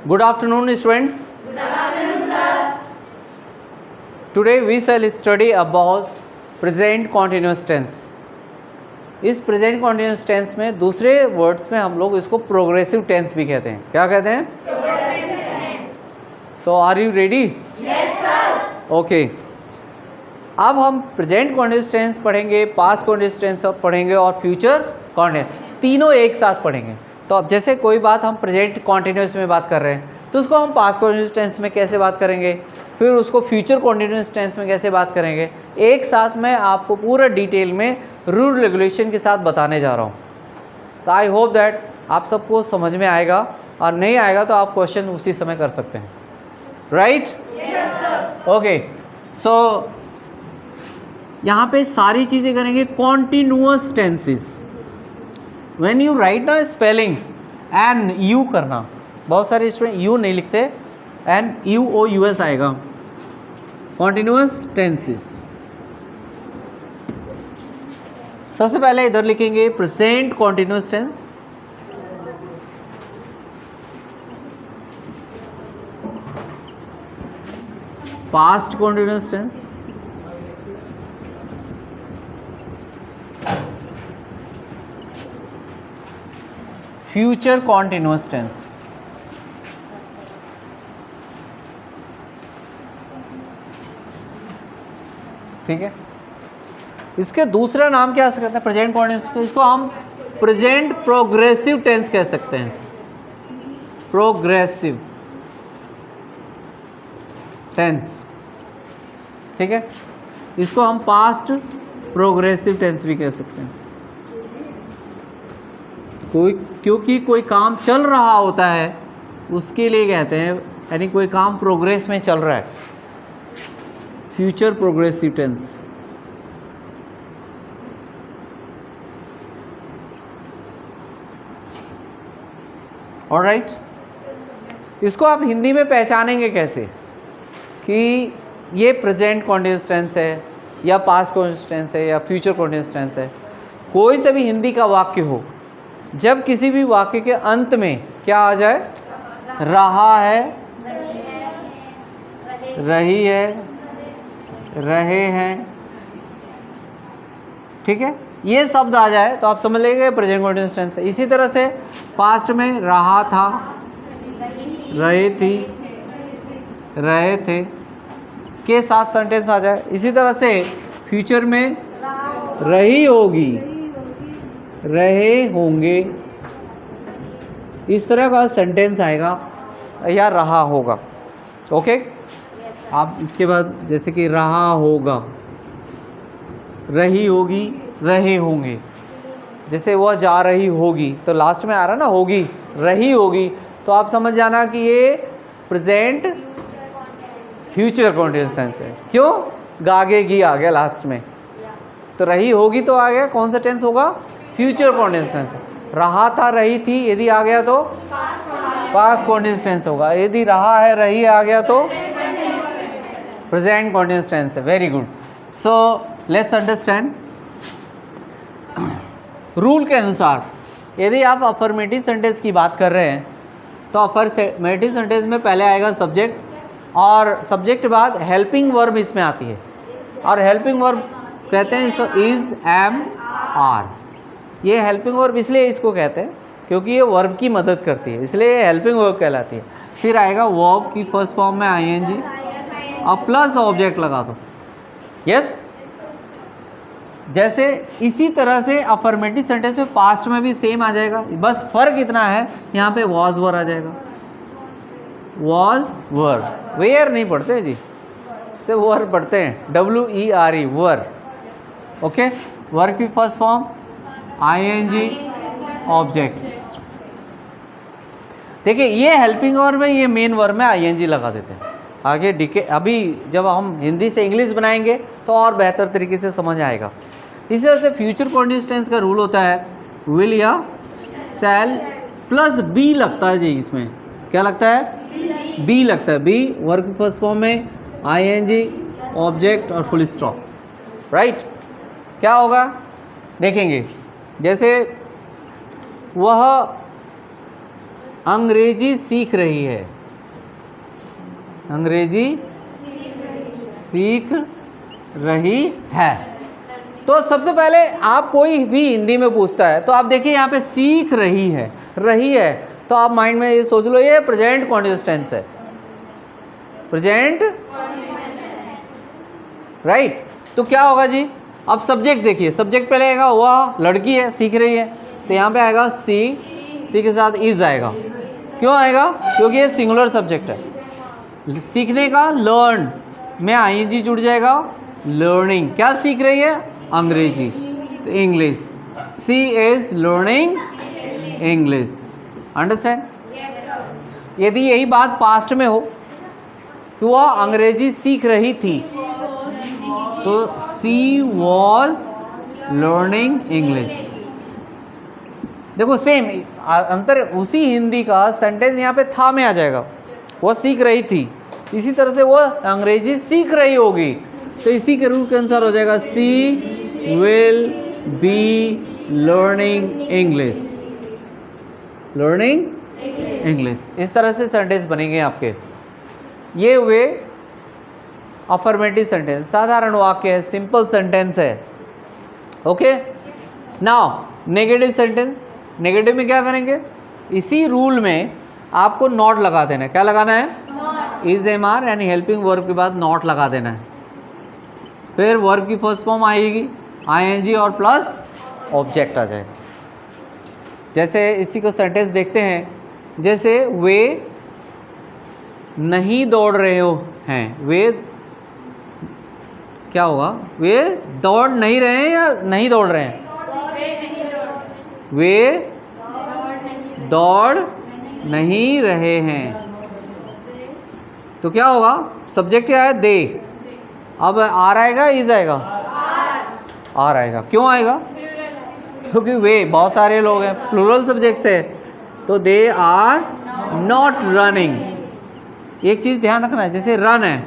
Good afternoon, students. Good afternoon, sir. Today we shall study about present continuous tense. इस present continuous tense में दूसरे words में हम लोग इसको प्रोग्रेसिव टेंस भी कहते हैं. क्या कहते हैं? Progressive tense. So are you ready? Yes, sir. Okay. अब हम प्रेजेंट कॉन्टिन्यूस टेंस पढ़ेंगे, पास्ट कॉन्टिन्यूस टेंस पढ़ेंगे और फ्यूचर कॉन्टिन्यूस, तीनों एक साथ पढ़ेंगे. तो अब जैसे कोई बात हम प्रेजेंट कॉन्टिन्यूस में बात कर रहे हैं तो उसको हम पास्ट कॉन्टिन्यूस टेंस में कैसे बात करेंगे, फिर उसको फ्यूचर कॉन्टिन्यूस टेंस में कैसे बात करेंगे, एक साथ मैं आपको पूरा डिटेल में रूल रेगुलेशन के साथ बताने जा रहा हूँ. सो आई होप दैट आप सबको समझ में आएगा, और नहीं आएगा तो आप क्वेश्चन उसी समय कर सकते हैं. राइट? ओके. सो यहाँ पे सारी चीज़ें करेंगे continuous tenses. When you write ना स्पेलिंग एन यू करना, बहुत सारे स्टूडेंट यू नहीं लिखते, N U O U S आएगा. Continuous tenses. सबसे पहले इधर लिखेंगे present continuous tense. Past continuous tense. Future continuous tense. ठीक है. इसके दूसरा नाम क्या सकते हैं प्रेजेंट कॉन्टिन्यूअस, इसको हम प्रेजेंट प्रोग्रेसिव टेंस कह सकते हैं. Progressive tense. ठीक है. इसको हम पास्ट प्रोग्रेसिव टेंस भी कह सकते हैं. क्योंकि कोई काम चल रहा होता है उसके लिए कहते हैं, यानी कोई काम प्रोग्रेस में चल रहा है. Future progressive tense. ऑलराइट. इसको आप हिंदी में पहचानेंगे कैसे कि ये प्रेजेंट कॉन्टिन्यूअस टेंस है या पास्ट कॉन्टिन्यूअस टेंस है या फ्यूचर कॉन्टिन्यूअस टेंस है. कोई से भी हिंदी का वाक्य हो, जब किसी भी वाक्य के अंत में क्या आ जाए, रहा है, रही है, रहे हैं, ठीक है, ये शब्द आ जाए तो आप समझ लेंगे प्रेजेंट कॉन्टिन्यूअस टेंस है. इसी तरह से पास्ट में रहा था, रही थी, रहे थे के साथ सेंटेंस आ जाए. इसी तरह से फ्यूचर में रही होगी, रहे होंगे, इस तरह का सेंटेंस आएगा या रहा होगा. ओके. आप इसके बाद जैसे कि रहा होगा, रही होगी, रहे होंगे. जैसे वह जा रही होगी तो लास्ट में आ रहा ना होगी, रही होगी, तो आप समझ जाना कि ये प्रेजेंट फ्यूचर कॉन्टिन्यूअस टेंस है. क्यों? गागेगी आ गया लास्ट में, तो रही होगी तो आ गया, कौन सा टेंस होगा? Future continuous tense. रहा था, रही थी, यदि आ गया तो पास्ट कॉन्टिन्यूअस टेंस होगा. यदि रहा है, रही आ गया तो प्रेजेंट कॉन्टिन्यूअस टेंस है. Very good. So let's understand. Rule के अनुसार यदि आप अफर्मेटिव सेंटेंस की बात कर रहे हैं तो अफर्मेटिव सेंटेंस में पहले आएगा सब्जेक्ट, और सब्जेक्ट के बाद हेल्पिंग वर्ब इसमें आती है. और हेल्पिंग वर्ब कहते हैं इसको इज, एम, आर. ये हेल्पिंग वर्ब इसलिए इसको कहते हैं क्योंकि ये वर्ब की मदद करती है, इसलिए ये हेल्पिंग वर्ब कहलाती है. फिर आएगा वर्ब की फर्स्ट फॉर्म में आईएनजी और प्लस ऑब्जेक्ट लगा दो. यस. जैसे इसी तरह से अफर्मेटिव सेंटेंस में पास्ट में भी सेम आ जाएगा, बस फर्क इतना है यहाँ पे वॉज वर आ जाएगा. वॉज वर, वेयर नहीं पढ़ते जी, से वर पढ़ते हैं, WERE, वर. ओके. वर की फर्स्ट फॉर्म ING, ऑब्जेक्ट. देखिए ये हेल्पिंग वर्ब में, ये मेन वर्ब में ING लगा देते हैं. आगे डीके अभी जब हम हिंदी से इंग्लिश बनाएंगे तो और बेहतर तरीके से समझ आएगा. इसी तरह से फ्यूचर कॉन्टिन्यूअस टेंस का रूल होता है विल या शैल प्लस बी लगता है जी. इसमें क्या लगता है? बी लगता है. बी वर्ब फर्स्ट फॉर्म में ING, ऑब्जेक्ट और फुल स्टॉप. राइट. क्या होगा देखेंगे. जैसे वह अंग्रेजी सीख रही है, अंग्रेजी सीख रही है। तो सबसे पहले आप कोई भी हिंदी में पूछता है तो आप देखिए यहाँ पे सीख रही है, तो आप माइंड में ये सोच लो ये प्रेजेंट कॉन्टिन्यूअस टेंस है, प्रेजेंट, राइट। तो क्या होगा जी, अब सब्जेक्ट देखिए, सब्जेक्ट पहले आएगा वह लड़की है सीख रही है, तो यहाँ पे आएगा सी के साथ इज आएगा। क्यों आएगा? क्योंकि ये सिंगुलर सब्जेक्ट है। सीखने का लर्न में आईएनजी जुड़ जाएगा, लर्निंग। क्या सीख रही है? अंग्रेजी, तो English. She is learning English. Understand? यदि यही बात पास्ट में हो कि वह अंग्रेजी सीख रही थी, तो सी वॉज लर्निंग इंग्लिश। देखो सेम अंतर, उसी हिंदी का सेंटेंस यहाँ पे था में आ जाएगा, वह सीख रही थी। इसी तरह से वह अंग्रेजी सीख रही होगी, तो इसी के रूल के अनुसार हो जाएगा she will be learning English, learning English. इस तरह से सेंटेंस बनेंगे आपके। ये हुए अफर्मेटिव सेंटेंस, साधारण वाक्य है, सिंपल सेंटेंस है। Okay, now negative sentence. Negative में क्या करेंगे? इसी रूल में आपको नॉट लगा देना है। क्या लगाना है? इज एम आर यानी हेल्पिंग वर्ब के बाद नॉट लगा देना है। फिर वर्ब की फर्स्ट फॉर्म आएगी आईएनजी और प्लस ऑब्जेक्ट आ जाएगा। जैसे इसी को सेंटेंस देखते हैं, जैसे वे नहीं दौड़ रहे हो हैं, वे क्या होगा? वे दौड़ नहीं रहे हैं या नहीं दौड़ रहे हैं? वे दौड़ नहीं रहे हैं, तो क्या होगा? सब्जेक्ट क्या है? दे। अब आर आएगा, इज आएगा? आर आएगा। क्यों आएगा? क्योंकि वे बहुत सारे लोग हैं, प्लूरल सब्जेक्ट से, तो दे आर नॉट रनिंग। एक चीज़ ध्यान रखना है, जैसे रन है,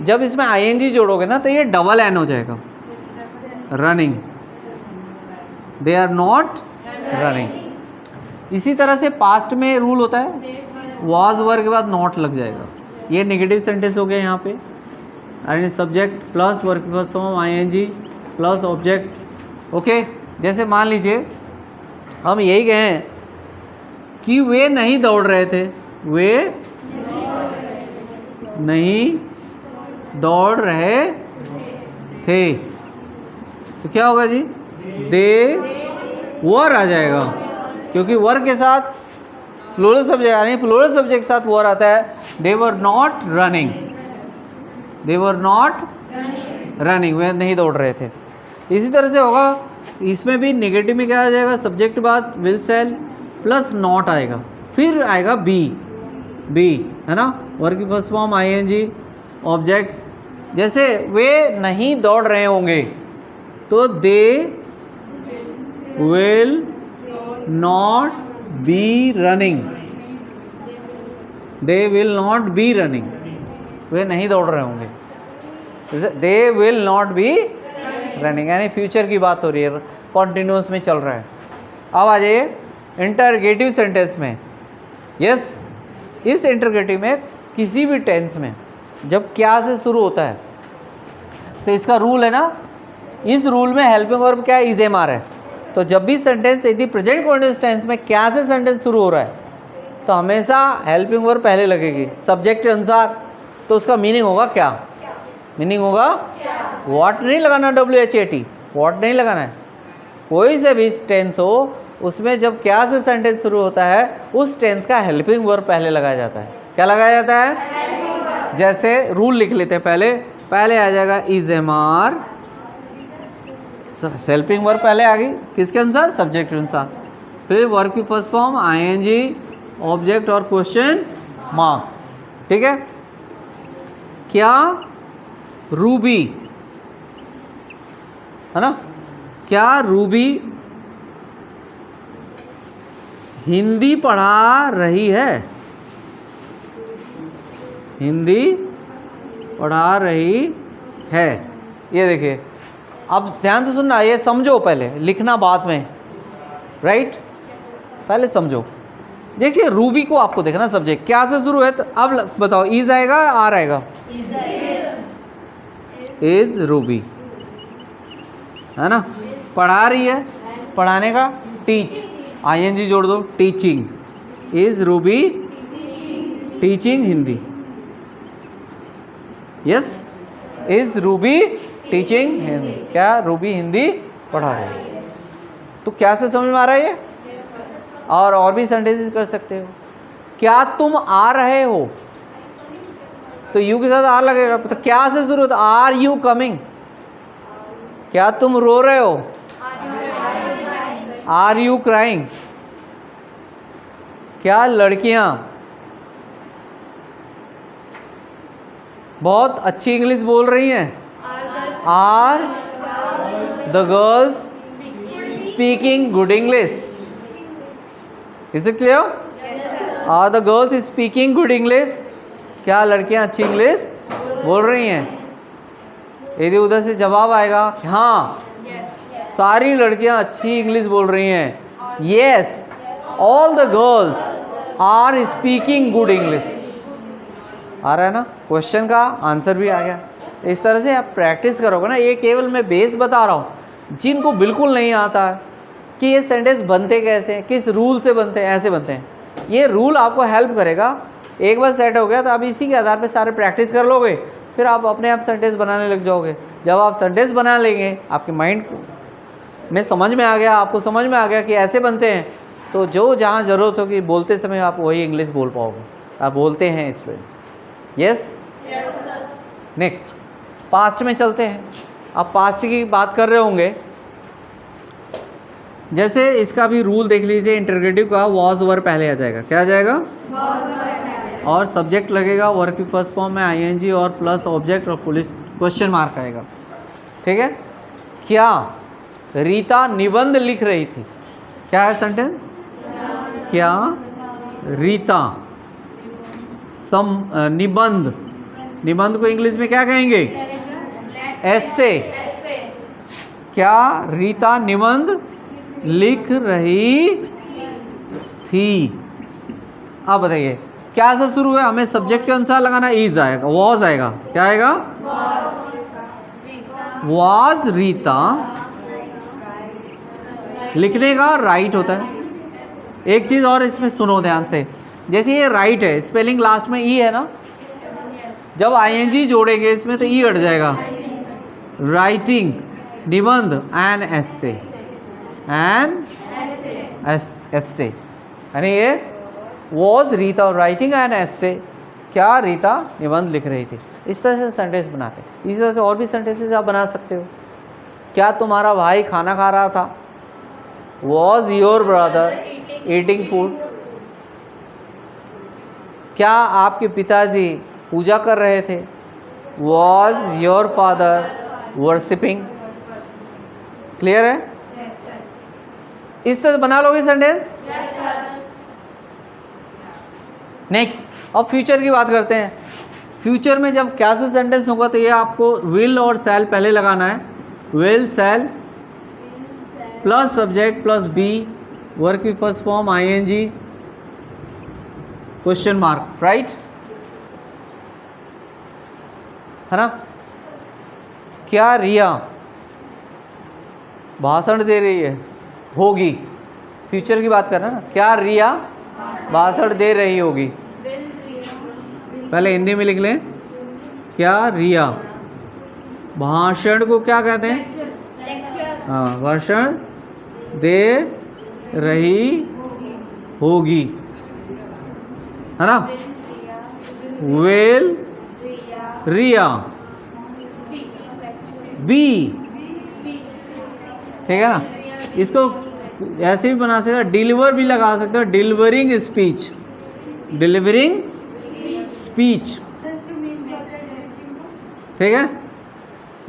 जब इसमें आईएनजी जोड़ोगे ना तो ये डबल एन हो जाएगा, running. They are not running. इसी तरह से पास्ट में रूल होता है, वाज वर्ब के बाद नॉट लग जाएगा। ये नेगेटिव सेंटेंस हो गया यहाँ पे, यानी सब्जेक्ट प्लस वर्ब की first form ING plus object. Okay, जैसे मान लीजिए हम यही कहें कि वे नहीं दौड़ रहे थे, वे नहीं दौड़ रहे थे, तो क्या होगा जी? दे वर आ जाएगा, क्योंकि वर के साथ प्लूरल सब्जेक्ट, यानी प्लूरल सब्जेक्ट के साथ वर आता है। They were not running, they were not running, वे नहीं दौड़ रहे थे। इसी तरह से होगा इसमें भी। नेगेटिव में क्या आ जाएगा? सब्जेक्ट बाद विल सेल प्लस नॉट आएगा, फिर आएगा बी, बी है ना, वर्ब की फर्स्ट फॉर्म आईएनजी ऑब्जेक्ट। जैसे वे नहीं दौड़ रहे होंगे, तो they will not be running, they will not be running, वे नहीं दौड़ रहे होंगे। They will not be running, यानी फ्यूचर की बात हो रही है, कॉन्टिन्यूस में चल रहा है। अब आ जाइए इंटरगेटिव सेंटेंस में। यस, इस इंटरगेटिव में किसी भी टेंस में जब क्या से शुरू होता है, तो इसका रूल है ना, इस रूल में हेल्पिंग वर्ब क्या है? इज एम आर है। तो जब भी सेंटेंस यदि प्रेजेंट कॉन्टिन्यूअस टेंस में क्या से सेंटेंस शुरू हो रहा है, तो हमेशा हेल्पिंग वर्ब पहले लगेगी सब्जेक्ट के अनुसार। तो उसका मीनिंग होगा क्या? मीनिंग होगा व्हाट नहीं लगाना, WHAT, व्हाट नहीं लगाना है। कोई से भी टेंस हो, उसमें जब क्या से सेंटेंस शुरू होता है, उस टेंस का हेल्पिंग वर्ब पहले लगाया जाता है। क्या लगाया जाता है? जैसे रूल लिख लेते हैं, पहले आ जाएगा is am are, helping verb पहले आ गई, किसके अनुसार? सब्जेक्ट के अनुसार। फिर वर्ब की फर्स्ट फॉर्म आईएनजी ऑब्जेक्ट और क्वेश्चन मार्क। ठीक है। क्या रूबी, है ना, क्या रूबी हिंदी पढ़ा रही है? हिंदी पढ़ा रही है। ये देखिए, अब ध्यान से सुनना, ये समझो, पहले लिखना बाद में, राइट? पहले समझो। देखिए रूबी को आपको देखना सब्जेक्ट क्या से शुरू है, तो अब बताओ इज आएगा आर आएगा? इज रूबी, है ना। पढ़ा रही है, पढ़ाने का टीच, आईएनजी जोड़ दो, teaching. Is Ruby teaching Hindi? Yes, is Ruby teaching Hindi? क्या रूबी हिंदी पढ़ा रही है? तो क्या से समझ में आ रहा है ये? और भी सेंटेंसेस कर सकते हो। क्या तुम आ रहे हो, तो यू के साथ आर लगेगा, तो क्या से शुरू होता? Are you coming? क्या तुम रो रहे हो? Are you crying? क्या लड़कियां बहुत अच्छी इंग्लिश बोल रही हैं? Are the girls speaking good English? Is it clear? Are the girls speaking good English? क्या लड़कियां अच्छी इंग्लिश बोल रही हैं? यदि उधर से जवाब आएगा कि हाँ सारी लड़कियां अच्छी इंग्लिश बोल रही हैं, yes all the girls are speaking good English, आ रहा है ना? क्वेश्चन का आंसर भी आ गया। इस तरह से आप प्रैक्टिस करोगे ना। ये केवल मैं बेस बता रहा हूँ, जिनको बिल्कुल नहीं आता है कि ये सेंटेंस बनते कैसे हैं, किस रूल से बनते हैं, ऐसे बनते हैं, ये रूल आपको हेल्प करेगा। एक बार सेट हो गया तो आप इसी के आधार पे सारे प्रैक्टिस कर लोगे, फिर आप अपने आप सेंटेंस बनाने लग जाओगे। जब आप सेंटेंस बना लेंगे, आपके माइंड में समझ में आ गया, आपको समझ में आ गया कि ऐसे बनते हैं, तो जो जहाँ ज़रूरत होगी बोलते समय आप वही इंग्लिश बोल पाओगे। आप बोलते हैं स्टूडेंट्स? यस। नेक्स्ट पास्ट में चलते हैं। अब पास्ट की बात कर रहे होंगे, जैसे इसका भी रूल देख लीजिए। इंटरोगेटिव का वॉज वर पहले आ जाएगा। क्या आ जाएगा? और सब्जेक्ट लगेगा वर्ब की फर्स्ट फॉर्म में आईएनजी और प्लस ऑब्जेक्ट और पुलिस क्वेश्चन मार्क आएगा। ठीक है। क्या रीता निबंध लिख रही थी? क्या है सेंटेंस? क्या रीता निबंध, निबंध को इंग्लिश में क्या कहेंगे? एसे। क्या रीता निबंध लिख रही थी? आप बताइए क्या से शुरू है? हमें सब्जेक्ट के अनुसार लगाना, इज आएगा, वॉज आएगा। क्या आएगा? वॉज रीता। लिखने का राइट होता है। एक चीज़ और इसमें सुनो ध्यान से, जैसे ये राइट है, स्पेलिंग लास्ट में ई है ना, जब आईएनजी जोड़ेंगे इसमें तो ई हट जाएगा। राइटिंग निबंध एन एस्से, एन एस्से, यानी ये वॉज रीता राइटिंग एन एस्से। क्या रीता निबंध लिख रही थी? इस तरह से सेंटेंस बनाते हैं। इस तरह से और भी सेंटेंसेस आप बना सकते हो। क्या तुम्हारा भाई खाना खा रहा था? Was your brother eating food? क्या आपके पिताजी पूजा कर रहे थे? Was your father worshipping? Clear है? इस तरह बना लोगे सेंटेंस। नेक्स्ट, अब फ्यूचर की बात करते हैं। फ्यूचर में जब क्या से सेंटेंस होगा तो ये आपको विल और शैल पहले लगाना है। Will shall plus subject plus be, verb की first form ING, question mark, right है ना। क्या रिया भाषण दे रही है? होगी। फ्यूचर की बात कर रहे हैं ना। क्या रिया भाषण दे रही होगी? पहले हिंदी में लिख लें। क्या रिया भाषण को क्या कहते हैं? हाँ, भाषण दे रही होगी, है ना। विल रिया बी, ठीक है ना। इसको ऐसे भी बना सकते हो, डिलीवर भी लगा सकते हो, डिलीवरिंग स्पीच, डिलीवरिंग स्पीच, ठीक है।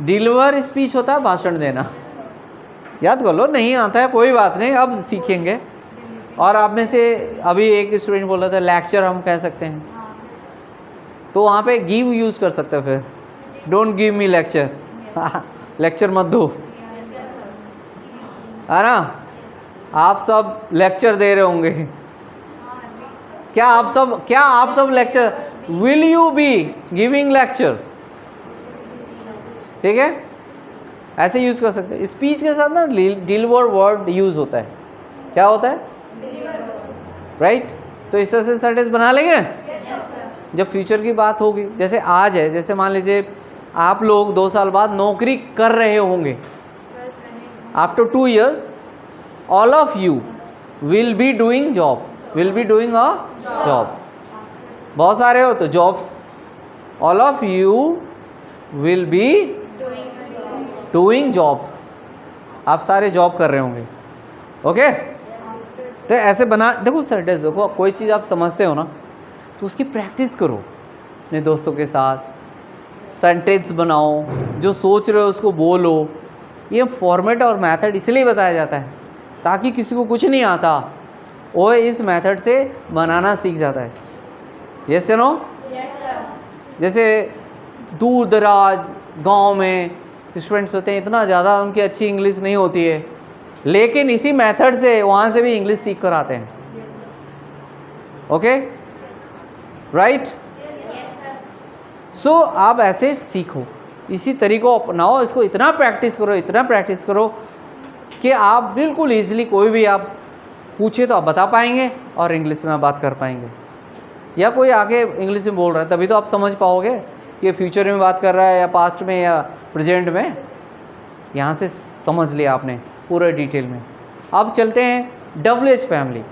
डिलीवर स्पीच होता है भाषण देना, याद कर लो। नहीं आता है कोई बात नहीं, अब सीखेंगे। और आप में से अभी एक स्टूडेंट बोल रहा था लेक्चर हम कह सकते हैं, तो वहाँ पे गिव यूज़ कर सकते हो। फिर don't give me lecture, lecture मत दो, है ना। आप सब लेक्चर दे रहे होंगे, क्या आप सब lecture, will you be giving lecture, ठीक है, ऐसे यूज कर सकते हैं। स्पीच के साथ ना डिलीवर वर्ड यूज होता है, क्या होता है, राइट। तो इस तरह से सेंटेंस बना लेंगे जब फ्यूचर की बात होगी। जैसे आज है, जैसे मान लीजिए आप लोग 2 साल बाद नौकरी कर रहे होंगे, after 2 years all of you will be doing job, will be doing a job. बहुत सारे हो तो jobs, all of you will be doing jobs, आप सारे जॉब कर रहे होंगे, ओके। तो ऐसे बना, देखो सेंटेंस, देखो कोई चीज़ आप समझते हो ना तो उसकी प्रैक्टिस करो अपने दोस्तों के साथ, सेंटेंस बनाओ, जो सोच रहे हो उसको बोलो। ये फॉर्मेट और मेथड इसलिए बताया जाता है ताकि किसी को कुछ नहीं आता वो इस मेथड से बनाना सीख जाता है। यस नो, जैसे दूर दराज गांव में स्टूडेंट्स होते हैं, इतना ज़्यादा उनकी अच्छी इंग्लिश नहीं होती है, लेकिन इसी मेथड से वहाँ से भी इंग्लिश सीख कर आते हैं, ओके, राइट। सो आप ऐसे सीखो, इसी तरीक़ों अपनाओ, इसको इतना प्रैक्टिस करो, इतना प्रैक्टिस करो कि आप बिल्कुल ईजिली कोई भी आप पूछे तो आप बता पाएंगे और इंग्लिश में आप बात कर पाएंगे। या कोई आगे इंग्लिश में बोल रहा है तभी तो आप समझ पाओगे कि फ्यूचर में बात कर रहा है या पास्ट में या प्रेजेंट में। यहाँ से समझ लिया आपने पूरे डिटेल में। अब चलते हैं WH फैमिली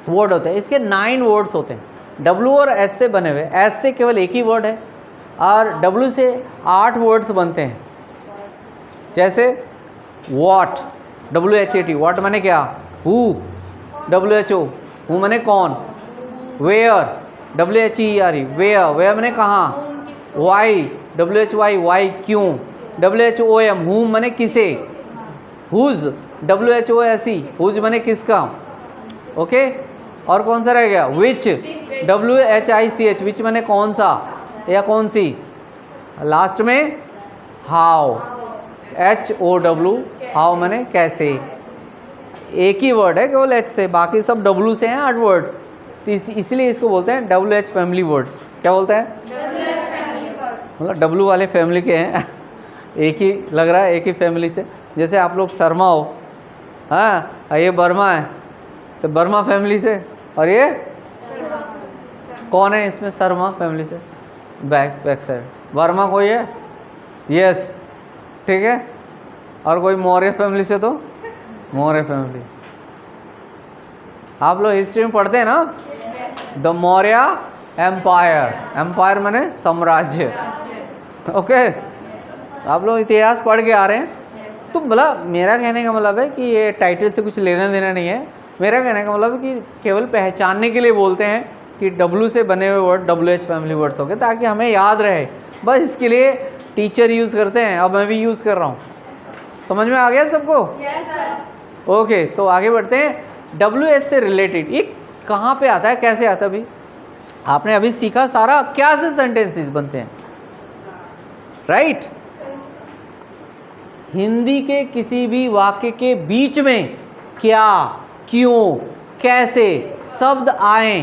वर्ड होते हैं, इसके 9 वर्ड्स होते हैं। W और H से बने हुए, H से केवल एक ही वर्ड है और W से 8 वर्ड्स बनते हैं। जैसे वॉट, WHAT, वॉट माने क्या, हु, WHO, हु माने कौन, वेयर, WHERE, वेयर, वेयर माने कहाँ, वाई, WHY, वाई क्यों, WHOM, हु माने किसे, हुज, WHOSE, हुज माने किसका, ओके। और कौन सा रह गया, विच, WHICH, विच माने कौन सा या कौन सी। लास्ट में हाउ, HOW, हाउ माने कैसे। एक ही वर्ड है केवल H से, बाकी सब W से हैं 8 वर्ड्स, तो इसलिए इसको बोलते हैं WH फैमिली वर्ड्स। क्या बोलते हैं, मतलब W वाले फैमिली के हैं एक ही लग रहा है, एक ही फैमिली से। जैसे आप लोग शर्मा हो, हाँ, ये वर्मा है तो वर्मा फैमिली से, और ये कौन है इसमें, शर्मा फैमिली से, बैक साइड। वर्मा कोई है, यस, ठीक है। और कोई मौर्य फैमिली से तो मौर्य फैमिली। आप लोग हिस्ट्री में पढ़ते हैं ना, द मौर्य एम्पायर, एम्पायर माने साम्राज्य, ओके। आप लोग इतिहास पढ़ के आ रहे हैं। तो मतलब मेरा कहने का मतलब है कि ये टाइटल से कुछ लेना देना नहीं है। मेरा कहने का मतलब है कि केवल पहचानने के लिए बोलते हैं कि W से बने हुए वर्ड WH फैमिली वर्ड्स हो गए, ताकि हमें याद रहे, बस इसके लिए टीचर यूज़ करते हैं। अब मैं भी यूज़ कर रहा हूँ। समझ में आ गया सबको, ओके। तो आगे बढ़ते हैं। WH से रिलेटेड ये कहाँ पे आता है, कैसे आता है। अभी आपने अभी सीखा सारा क्या से सेंटेंसेस बनते हैं, राइट। हिंदी के किसी भी वाक्य के बीच में क्या, क्यों, कैसे शब्द आए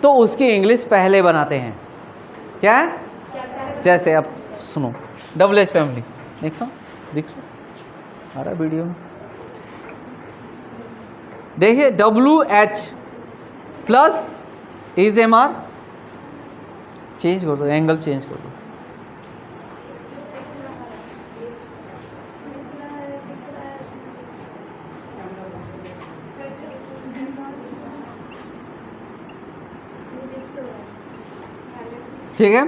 तो उसकी इंग्लिश पहले बनाते हैं। क्या है, जैसे अब सुनो, WH फैमिली देखो, दिख आ रहा वीडियो में, देखिए WH plus is MR, change कर दो, एंगल चेंज कर दो। ठीक है,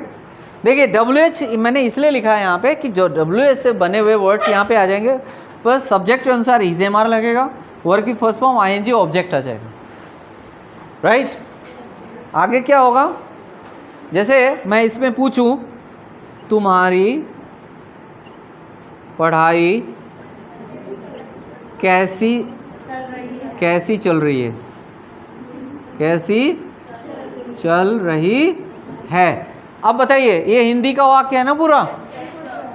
देखिए WH मैंने इसलिए लिखा है यहाँ पे कि जो WH से बने हुए वर्ड्स यहाँ पे आ जाएंगे, पर सब्जेक्ट के अनुसार इज MR लगेगा, वर्ब की फर्स्ट फॉर्म ING ऑब्जेक्ट आ जाएगा, राइट। आगे क्या होगा, जैसे मैं इसमें पूछूं तुम्हारी पढ़ाई कैसी चल रही है, कैसी चल रही है। अब बताइए, ये हिंदी का वाक्य है ना पूरा,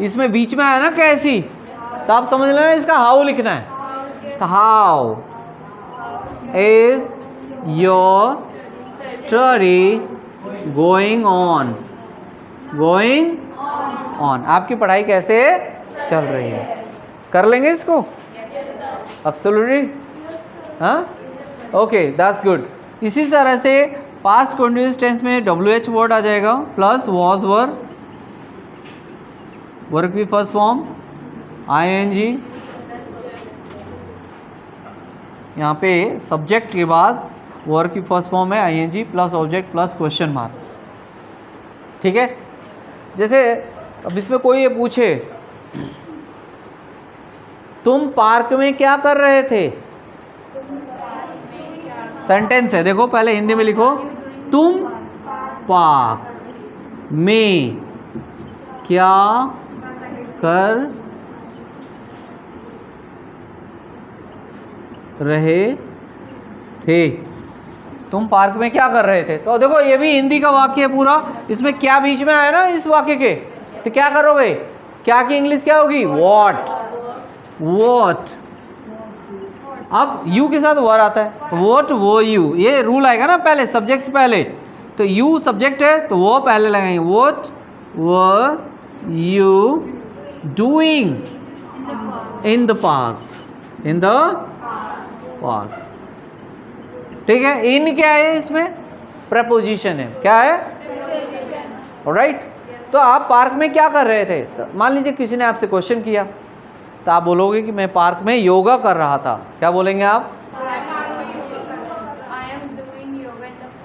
इसमें बीच में आया ना कैसी, तो आप समझ लेना इसका हाउ लिखना है। तो how is your study going on, going on, आपकी पढ़ाई कैसे चल रही है? कर लेंगे इसको? एब्सोल्युटली, हाँ, ओके, दैट्स गुड। इसी तरह से पास्ट कंटिन्यूअस टेंस में WH वर्ड आ जाएगा प्लस वॉज वर, वर्क की फर्स्ट फॉर्म ING, यहाँ पे सब्जेक्ट के बाद वर्क की फर्स्ट फॉर्म है ING plus object plus question mark, ठीक है। जैसे अब इसमें कोई ये पूछे तुम पार्क में क्या कर रहे थे, सेंटेंस है, देखो पहले हिंदी में लिखो, तुम पार्क में क्या कर रहे थे, तुम पार्क में क्या कर रहे थे। तो देखो ये भी हिंदी का वाक्य है पूरा, इसमें क्या बीच में आया ना इस वाक्य के, तो क्या करोगे, क्या की इंग्लिश क्या होगी, वॉट, वॉट। अब यू के साथ वर आता है, वॉट वो यू, ये रूल आएगा ना पहले सब्जेक्ट से पहले, तो यू सब्जेक्ट है तो वो पहले लगाएंगे, what were you doing in the park, in the park, ठीक है। इन क्या है, इसमें प्रपोजिशन है, क्या है, राइट। तो आप पार्क में क्या कर रहे थे, तो मान लीजिए किसी ने आपसे क्वेश्चन किया तो आप बोलोगे कि मैं पार्क में योगा कर रहा था, क्या बोलेंगे आप,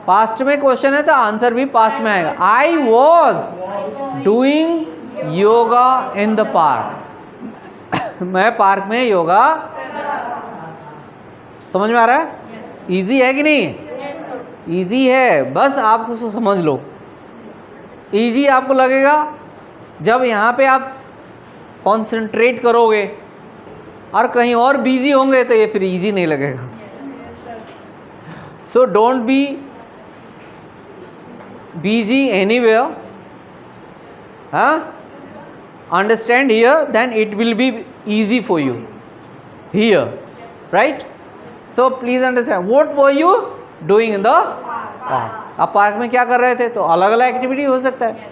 पास्ट में क्वेश्चन है तो आंसर भी पास्ट में आएगा, I was doing yoga in the park, मैं पार्क में योगा, समझ में आ रहा है, इजी है कि नहीं, इजी है, बस आप उसको समझ लो। इजी आपको लगेगा जब यहाँ पे आप कंसंट्रेट करोगे और कहीं और बिजी होंगे तो ये फिर इजी नहीं लगेगा। So don't be busy anywhere, हाँ, understand here, then it will be easy for you here, right. So please understand, what were you doing in the park, आप पार्क में क्या कर रहे थे, तो अलग अलग एक्टिविटी हो सकता है।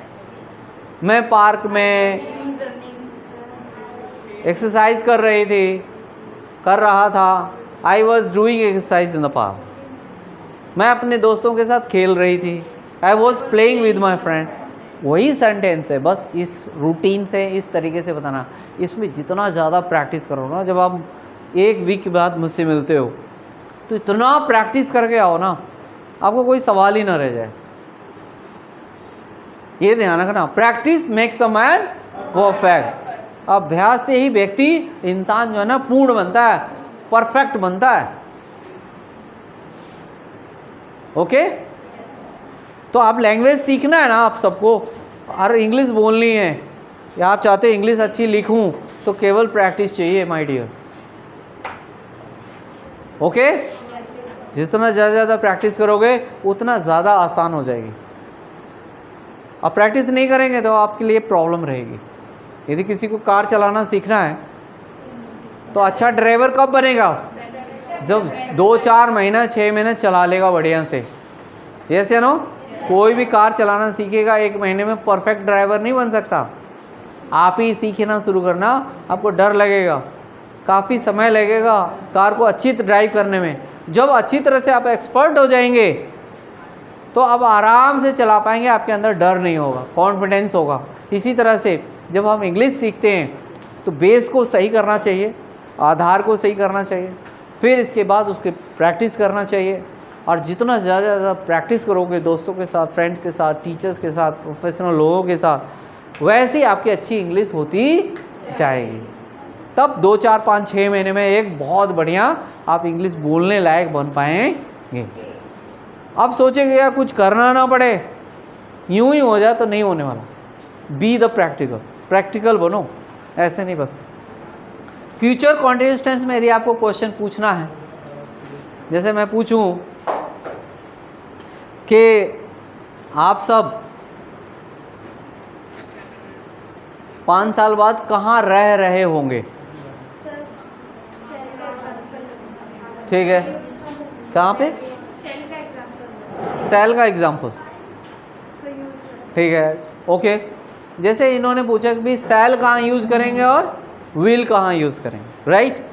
मैं पार्क में एक्सरसाइज कर रही थी, कर रहा था, I was doing exercise in the park, मैं अपने दोस्तों के साथ खेल रही थी, I was playing with my friend, वही सेंटेंस है, बस इस रूटीन से इस तरीके से बताना। इसमें जितना ज़्यादा प्रैक्टिस करो ना, जब आप एक वीक के बाद मुझसे मिलते हो तो इतना प्रैक्टिस करके आओ ना, आपको कोई सवाल ही ना रह जाए। ये ध्यान रखना, practice makes a man perfect, अभ्यास से ही व्यक्ति, इंसान जो है ना पूर्ण बनता है, परफेक्ट बनता है, ओके। तो आप लैंग्वेज सीखना है ना आप सबको, और इंग्लिश बोलनी है, या आप चाहते हो इंग्लिश अच्छी लिखूं तो केवल प्रैक्टिस चाहिए माय डियर, ओके। जितना ज़्यादा प्रैक्टिस करोगे उतना ज़्यादा आसान हो जाएगी। अब प्रैक्टिस नहीं करेंगे तो आपके लिए प्रॉब्लम रहेगी। यदि किसी को कार चलाना सीखना है तो अच्छा ड्राइवर कब बनेगा, जब 2-4 महीना 6 महीने चला लेगा बढ़िया से, यस या नो। कोई भी कार चलाना सीखेगा 1 महीने में परफेक्ट ड्राइवर नहीं बन सकता। आप ही सीखना शुरू करना, आपको डर लगेगा, काफ़ी समय लगेगा कार को अच्छी ड्राइव करने में। जब अच्छी तरह से आप एक्सपर्ट हो जाएंगे तो आप आराम से चला पाएंगे, आपके अंदर डर नहीं होगा, कॉन्फिडेंस होगा। इसी तरह से जब हम इंग्लिश सीखते हैं तो बेस को सही करना चाहिए, आधार को सही करना चाहिए, फिर इसके बाद उसके प्रैक्टिस करना चाहिए। और जितना ज़्यादा प्रैक्टिस करोगे दोस्तों के साथ, फ्रेंड्स के साथ, टीचर्स के साथ, प्रोफेशनल लोगों के साथ, वैसे ही आपकी अच्छी इंग्लिश होती जाएगी। तब 2-4-5-6 महीने में एक बहुत बढ़िया आप इंग्लिश बोलने लायक बन पाएंगे। अब सोचेंगे यार कुछ करना ना पड़े, यूं ही हो जाए, तो नहीं होने वाला। बी द प्रैक्टिकल, प्रैक्टिकल बनो, ऐसे नहीं बस। फ्यूचर कॉन्टिन्यूअस टेंस में यदि आपको क्वेश्चन पूछना है, जैसे मैं पूछूं कि आप सब 5 साल बाद कहाँ रह रहे होंगे, ठीक है, कहाँ पे, सेल का एग्जाम्पल, ठीक है, ओके। जैसे इन्होंने पूछा कि भी सेल कहाँ यूज़ करेंगे और विल कहाँ यूज़ करेंगे, राइट।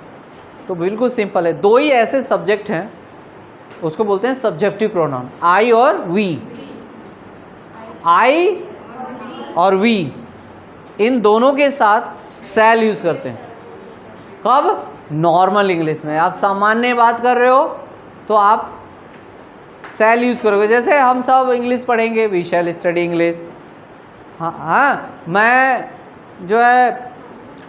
तो बिल्कुल सिंपल है, दो ही ऐसे सब्जेक्ट हैं, उसको बोलते हैं सब्जेक्टिव प्रोनाउन, आई और वी। आई और वी इन दोनों के साथ सेल यूज़ करते हैं। कब? नॉर्मल इंग्लिश में। आप सामान्य बात कर रहे हो तो आप सेल यूज़ करोगे। जैसे हम सब इंग्लिश पढ़ेंगे, वी शैल स्टडी इंग्लिश। हाँ, मैं जो है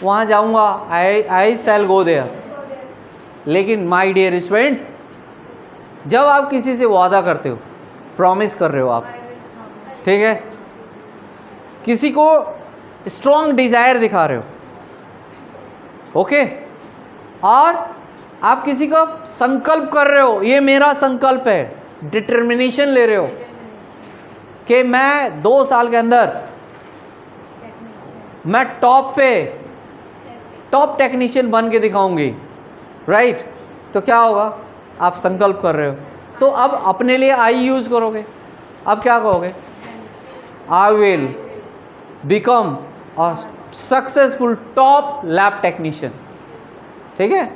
वहाँ जाऊँगा, आई शैल गो देयर। लेकिन माय डियर स्टूडेंट्स, जब आप किसी से वादा करते हो, प्रॉमिस कर रहे हो आप, ठीक है, किसी को स्ट्रॉन्ग डिज़ायर दिखा रहे हो, ओके, और आप किसी को संकल्प कर रहे हो, ये मेरा संकल्प है, डिटर्मिनेशन ले रहे हो कि मैं 2 साल के अंदर मैं टॉप टेक्नीशियन बन के दिखाऊंगी, राइट। तो क्या होगा? आप संकल्प कर रहे हो, तो अब अपने लिए आई यूज़ करोगे। अब क्या कहोगे? I will become a successful top lab technician, ठीक है।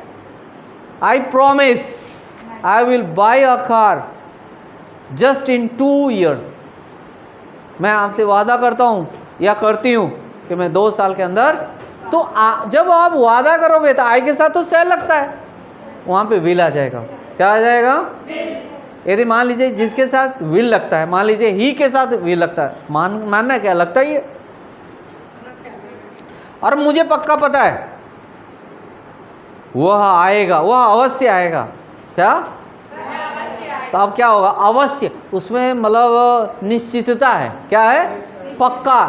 I promise I will buy a car just in 2 years। मैं आपसे वादा करता हूँ या करती हूँ कि मैं 2 साल के अंदर, तो जब आप वादा करोगे तो आई के साथ तो सेल लगता है, वहाँ पे विल आ जाएगा। क्या आ जाएगा? यदि मान लीजिए जिसके साथ विल लगता है, मान लीजिए ही के साथ विल लगता है, मानना क्या लगता ही है, और मुझे पक्का पता है वह आएगा, वह अवश्य आएगा। क्या? तो अब क्या होगा? अवश्य, उसमें मतलब निश्चितता है। क्या है? पक्का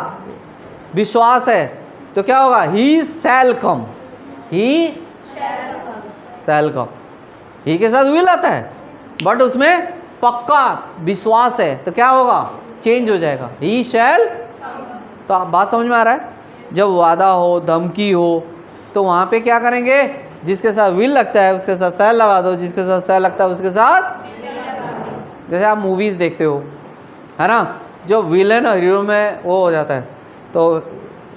विश्वास है। तो क्या होगा? ही शैल कम, ही शैल कम। ही के साथ विल आता है, बट उसमें पक्का विश्वास है, तो क्या होगा? चेंज हो जाएगा, ही शैल। तो आप बात समझ में आ रहा है? जब वादा हो, धमकी हो, तो वहाँ पे क्या करेंगे? जिसके साथ विल लगता है उसके साथ शैल लगा दो, जिसके साथ शैल लगता है उसके साथ, जैसे आप मूवीज़ देखते हो, है ना, जो विलेन और हीरो में वो हो जाता है, तो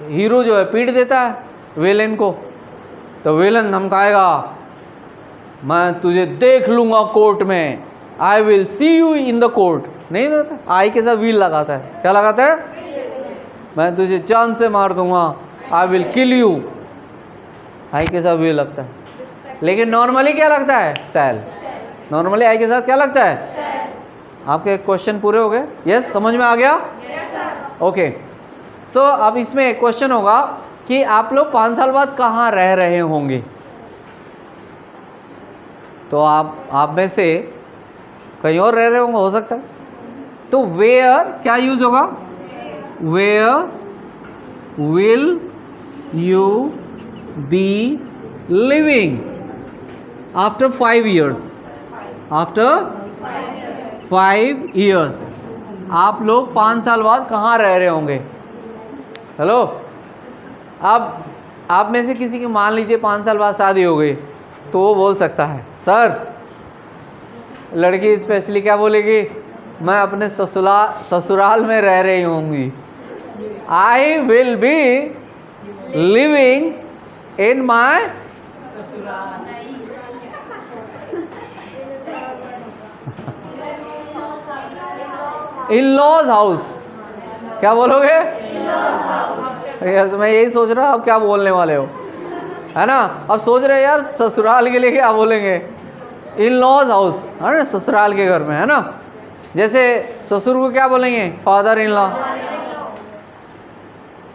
हीरो जो है पीट देता है विलेन को, तो विलेन धमकाएगा, मैं तुझे देख लूँगा कोर्ट में, I will see you in the court. नहीं देता, आई के साथ विल लगाता है। क्या लगाता है? मैं तुझे जान से मार दूंगा, आई विल किल यू। आई के साथ विल लगता है। लेकिन नॉर्मली क्या लगता है? शैल। नॉर्मली आई के साथ क्या लगता है? आपके क्वेश्चन पूरे हो गए? यस, समझ में आ गया? ओके। सो अब इसमें एक क्वेश्चन होगा कि आप लोग 5 साल बाद कहाँ रह रहे होंगे। तो आप में से कहीं और रह रहे होंगे, हो सकता है। तो वेयर क्या यूज होगा? Where will you be living after 5 years? After 5 years आप लोग 5 साल बाद कहाँ रह रहे होंगे? हेलो, अब आप में से किसी की मान लीजिए 5 साल बाद शादी हो गई, तो वो बोल सकता है, सर, लड़की स्पेशली क्या बोलेगी? मैं अपने ससुराल में रह रही होंगी। I will be living in my in laws house. क्या बोलोगे? यस, मैं यही सोच रहा हूँ आप क्या बोलने वाले हो, है ना। अब सोच रहे यार ससुराल के लिए क्या बोलेंगे? इन लॉज हाउस, है ना, ससुराल के घर में, है ना। जैसे ससुर को क्या बोलेंगे? फादर इन लॉ,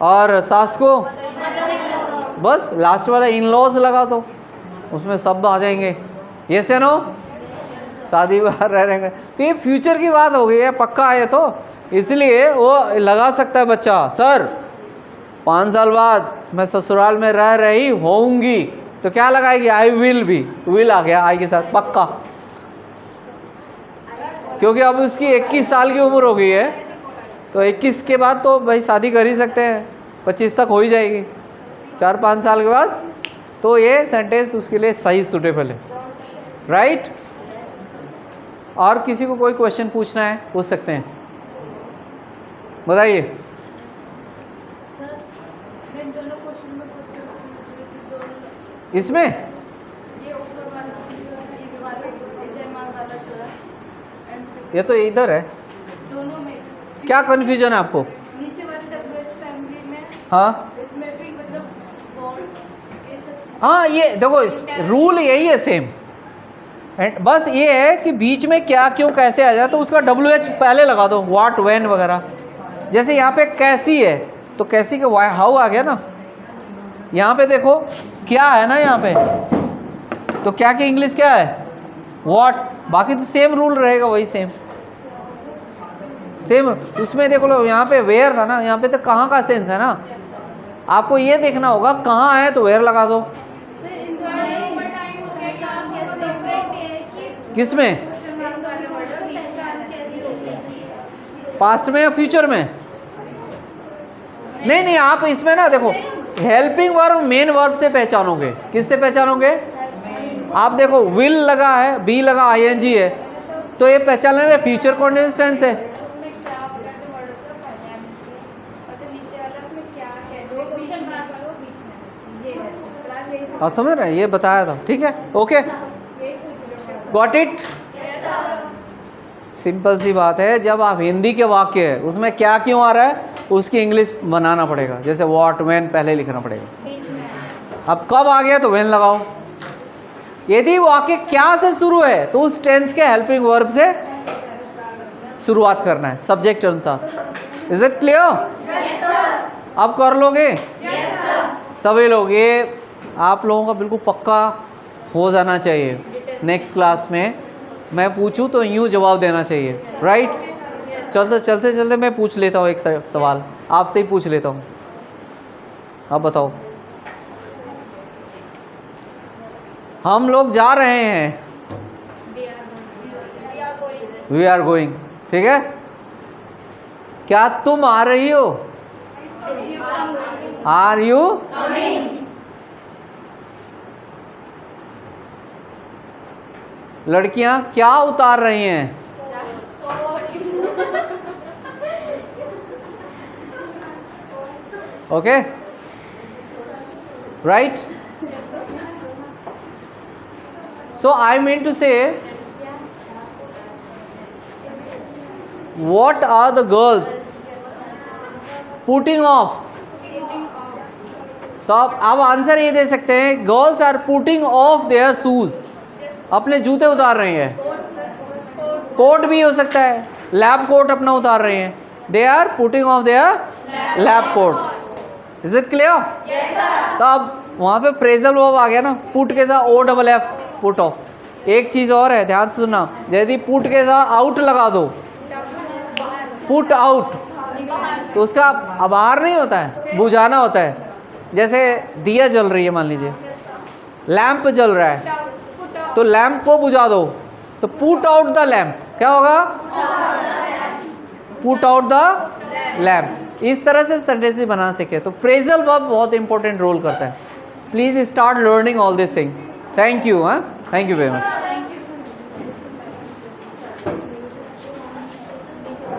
और सास को बस लास्ट वाला इन लॉज लगा दो, उसमें सब आ जाएंगे। यस या नो? शादी बाहर रह रहेंगे। तो ये फ्यूचर की बात हो गई है, पक्का है, तो इसलिए वो लगा सकता है बच्चा, सर 5 साल बाद मैं ससुराल में रह रही होंगी, तो क्या लगाएगी? आई विल भी, विल आ गया आई के साथ, पक्का। क्योंकि अब उसकी 21 साल की उम्र हो गई है, तो 21 के बाद तो भाई शादी कर ही सकते हैं, 25 तक हो ही जाएगी, 4-5 साल के बाद। तो ये सेंटेंस उसके लिए सही सूटेबल है, राइट। और किसी को कोई क्वेश्चन पूछना है पूछ सकते हैं, बताइए। सर मैं दोनों क्वेश्चन में दोनों इसमें ये ऊपर वाला इस वाला एजएमआर वाला जो है एंड ये तो इधर है, दोनों में क्या कन्फ्यूजन है आपको? नीचे वाले डब्ल्यूएच फैमिली में हाँ इसमें भी मतलब बॉन्ड ये सब हाँ, ये देखो रूल यही है सेम, बस ये है कि बीच में क्या क्यों कैसे आ जाए तो उसका WH पहले लगा दो, व्हाट व्हेन वगैरह। जैसे यहाँ पे कैसी है तो कैसी का हाउ आ गया ना, यहाँ पे देखो क्या है ना, यहाँ पे तो क्या की इंग्लिश क्या है, व्हाट। बाकी तो सेम रूल रहेगा, वही सेम उसमें देखो लो, यहाँ पे वेयर था ना, यहाँ पे तो कहाँ का सेंस है ना, आपको ये देखना होगा कहाँ है तो वेयर लगा दो। किस में, पास्ट में या फ्यूचर में? नहीं नहीं, आप इसमें ना देखो हेल्पिंग वर्ब मेन वर्ब से पहचानोगे। किससे पहचानोगे? आप देखो विल लगा है, बी लगा, ING है, तो ये पहचान लेना फ्यूचर कॉन्टिन्यूअस टेंस है। हाँ समझ रहे हैं, ये बताया था, ठीक है, ओके, गॉट इट। सिंपल सी बात है, जब आप हिंदी के वाक्य है उसमें क्या क्यों आ रहा है उसकी इंग्लिश बनाना पड़ेगा, जैसे व्हाट व्हेन पहले लिखना पड़ेगा। अब कब आ गया तो व्हेन लगाओ। यदि वाक्य क्या से शुरू है तो उस टेंस के हेल्पिंग वर्ब से शुरुआत करना है सब्जेक्ट अनुसार। Is it clear? अब कर लोगे सभी लोग, ये आप लोगों का बिल्कुल पक्का हो जाना चाहिए। नेक्स्ट क्लास में मैं पूछूं तो यूं जवाब देना चाहिए, राइट। चलते चलते चलते मैं पूछ लेता हूँ एक सवाल, आपसे ही पूछ लेता हूँ। आप बताओ, हम लोग जा रहे हैं, वी आर गोइंग, ठीक है। क्या तुम आ रही हो, आर यू? लड़कियां क्या उतार रही हैं? Okay, right. So I mean to say, what are the girls putting off? तो आप आंसर ये दे सकते हैं, girls are putting off their shoes, अपने जूते उतार रही हैं। कोट भी हो सकता है, लैब कोट अपना उतार रही हैं, they are putting off their lab coats. Is it clear? तो अब वहाँ पे फ्रेजल वर्ब आ गया ना, पुट के साथ OFF, पुट ऑफ। एक चीज़ और है, ध्यान से सुनना, यदि पुट के साथ आउट लगा दो, पुट आउट, तो उसका बाहर नहीं होता है, बुझाना होता है। जैसे दिया जल रही है, मान लीजिए लैंप जल रहा है, तो लैंप को बुझा दो, तो पुट आउट द लैंप, क्या होगा? Put out the lamp. इस तरह से सेंटेंस भी बनाना सीखे। तो फ्रेजल वर्ब बहुत इंपॉर्टेंट रोल करता है। Please start learning all this thing. Thank you, हाँ, थैंक यू वेरी मच।